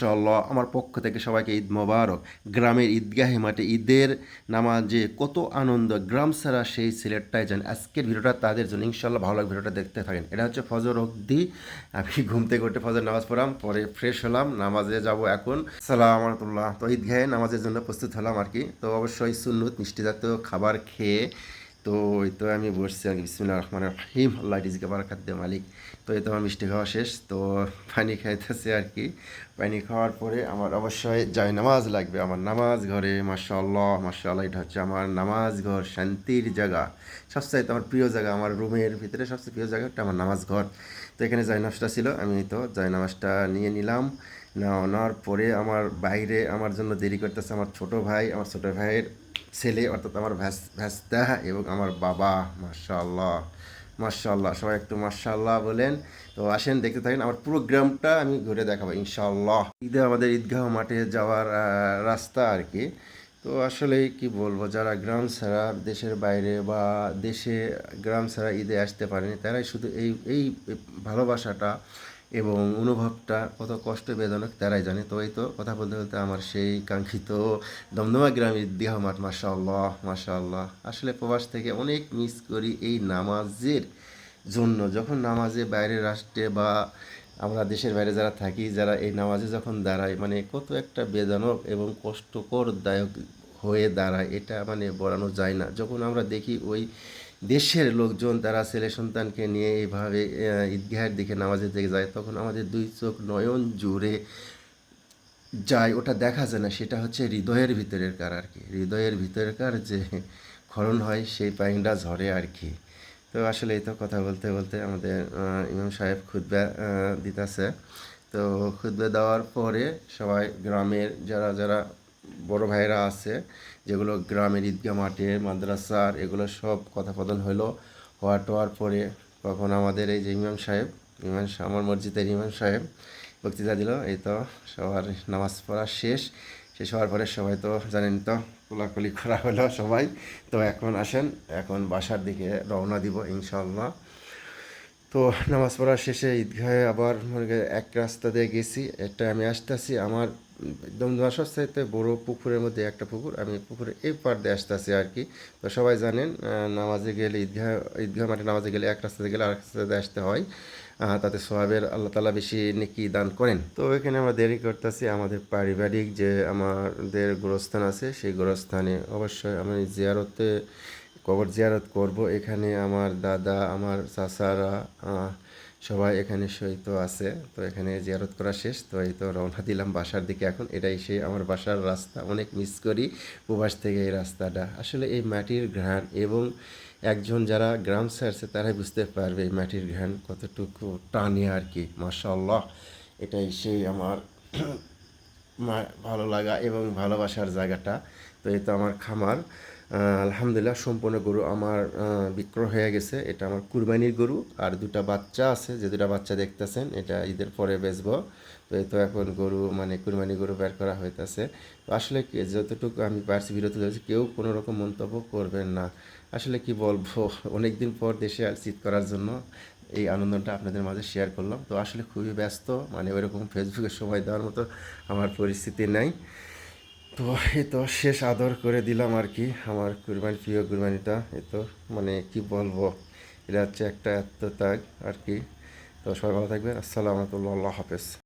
মাশাআল্লাহ, আমার পক্ষ থেকে সবাইকে ঈদ মোবারক। গ্রামের ঈদগাহে মাঠে ঈদের নামাজে কত আনন্দ, গ্রাম ছাড়া সেই সিলেটটাই জানে। আজকের ভিডিওটা তাদের জন্য, ইনশাল্লাহ ভালো লাগবে, ভিডিওটা দেখতে থাকেন। এটা হচ্ছে ফজর অবধি আমি ঘুম থেকে উঠে ফজর নামাজ পড়লাম, পরে ফ্রেশ হলাম, নামাজে যাব এখন। সালাম রহমতুল্লাহ। তো ঈদগাহে নামাজের জন্য প্রস্তুত হলাম আর কি। তো অবশ্যই সুন্নত মিষ্টি জাতীয় খাবার খেয়ে তো ওই তো আমি বসছি আর কি। বিসমিল্লাহির রহমানির রহিম, আল্লাহ রিজকে বারাকাত দে মালিক। তো এই তো আমার মিষ্টি খাওয়া শেষ, তো পানি খাইতেছে আর কি। পানি খাওয়ার পরে আমার অবশ্যই যাই নামাজ লাগবে, আমার নামাজ ঘরে। মাশাআল্লাহ মাশাআল্লাহ, এটা হচ্ছে আমার নামাজ ঘর, শান্তির জায়গা, সবচাইতে আমার প্রিয় জায়গা। আমার রুমের ভিতরে সবচেয়ে প্রিয় জায়গাটা আমার নামাজ ঘর। তো এখানে যাই নামাজটা ছিল, আমি তো যাই নামাজটা নিয়ে নিলাম। নেওয়ার পরে আমার বাইরে আমার জন্য দেরি করতেছে আমার ছোট ভাই, আমার ছোট ভাইয়ের ছেলে, অর্থাৎ আমার ভ্যাস্তা এবং আমার বাবা। মাশাআল্লাহ মাশাআল্লাহ, সবাই একটু মাশাআল্লাহ বলেন। তো আসেন দেখতে থাকেন, আমার পুরো গ্রামটা আমি ঘুরে দেখাবো ইনশাআল্লাহ। ঈদে আমাদের ঈদগাহ মাঠে যাওয়ার রাস্তা আর কি। তো আসলে কি বলবো, যারা গ্রাম ছাড়া দেশের বাইরে বা দেশে গ্রাম ছাড়া ঈদে আসতে পারেনি, তারাই শুধু এই এই ভালোবাসাটা এবং অনুভবটা কত কষ্ট বেদনক তারাই জানে। তো এই তো কথা বলতে বলতে আমার সেই কাঙ্ক্ষিত দমদমা গ্রামের ঈদগাহ মাঠ। মাশাআল্লাহ মাশাআল্লাহ, আসলে প্রবাস থেকে অনেক মিস করি এই নামাজের জন্য। যখন নামাজে বাইরের রাষ্ট্রে বা আমরা দেশের বাইরে যারা থাকি, যারা এই নামাজে যখন দাঁড়ায়, মানে কত একটা বেদনক এবং কষ্টকরদায়ক হয়ে দাঁড়ায়, এটা মানে বলানো যায় না। যখন আমরা দেখি ওই দেশের লোকজন তারা ছেলে সন্তানকে নিয়ে এইভাবে ঈদগাহের দিকে নামাজের দিকে যায়, তখন আমাদের দুই চোখ নয়ন জুড়ে যায়, ওটা দেখা যায় না। সেটা হচ্ছে হৃদয়ের ভিতরের কার আর কি, হৃদয়ের ভিতরকার যে ক্ষরণ হয় সেই পানিটা ঝরে আর কি। তো আসলে এই তো কথা বলতে বলতে আমাদের ইমাম সাহেব খুতবা দিতেছে। তো খুতবা দেওয়ার পরে সবাই গ্রামের যারা যারা বড় ভাইরা আছে, যেগুলো গ্রামের ঈদগাহ মাঠে মাদ্রাসার, এগুলো সব কথোপকথন হলো। হওয়ার পরে তখন আমাদের এই যে ইমাম সাহেব, আমার মসজিদের ইমাম সাহেব বক্তৃতা দিল। এই তো সবার নামাজ পড়া শেষ। শেষ হওয়ার পরে সবাই তো জানেন, তো কোলাকুলি করা হলো সবাই। তো এখন আসেন, এখন বাসার দিকে রওনা দিব ইনশাআল্লাহ। তো নামাজ পড়া শেষে ঈদগাহে আবার মনে করেন এক রাস্তা দিয়ে গেছি, একটা আমি আসতেছি আমার একদম বাসার চাইতে বড় পুকুরের মধ্যে একটা পুকুর, আমি পুকুরের এই পার দিয়ে আসতেছি আর কি। তো সবাই জানেন নামাজে গেলে ঈদগাহ মাঠে নামাজে গেলে এক রাস্তা দিয়ে গেলে আরেক রাস্তা দিয়ে আসতে হয়, তাতে সোহাবের আল্লাহ তালা বেশি নেকি দান করেন। তো এখানে আমরা দেরি করতেছি, আমাদের পারিবারিক যে আমাদের গোরস্থান আছে সেই গোরস্থানে অবশ্যই আমি জিয়ারতে কবর জিয়ারত করব। এখানে আমার দাদা, আমার চাচারা সবাই এখানে সহিত আছে। তো এখানে জিয়ারত করা শেষ, তো এই তো রওনা দিলাম বাসার দিকে এখন। এটাই সেই আমার বাসার রাস্তা, অনেক মিস করি প্রবাস থেকে এই রাস্তাটা। আসলে এই মাটির ঘ্রাণ, এবং একজন যারা গ্রাম ছাড়ছে তারাই বুঝতে পারবে এই মাটির ঘ্রাণ কতটুকু টানে আর কি। মাশাআল্লাহ, এটাই সেই আমার ভালো লাগা এবং ভালোবাসার জায়গাটা। তো এই তো আমার খামার, আলহামদুলিল্লাহ সম্পূর্ণ গরু আমার বিক্রয় হয়ে গেছে। এটা আমার কুরবানির গরু, আর দুটা বাচ্চা আছে, যে দুটা বাচ্চা দেখতেছেন এটা ঈদের পরে বেচবো। তো এই তো এখন গরু মানে কুরবানি গরু বের করা হইতেছে। তো আসলে যতটুকু আমি পারছি বিরত হয়েছি, কেউ কোনো রকম মন্তব্য করবেন না। আসলে কি বলবো, অনেক দিন পর দেশে আর শীত করার জন্য এই আনন্দটা আপনাদের মাঝে শেয়ার করলাম। তো আসলে খুবই ব্যস্ত, মানে ওইরকম ফেসবুকে সময় দেওয়ার মতো আমার পরিস্থিতি নাই। তো এই তো শেষ আদর করে দিলাম আর কি আমার কুরবানি, প্রিয় কুরবানিটা। এই তো মানে কি বলবো, এটা হচ্ছে একটা আত্মত্যাগ আর কি। তো সবাই ভালো থাকবেন, আসসালামু আলাইকুম, আল্লাহ হাফেজ।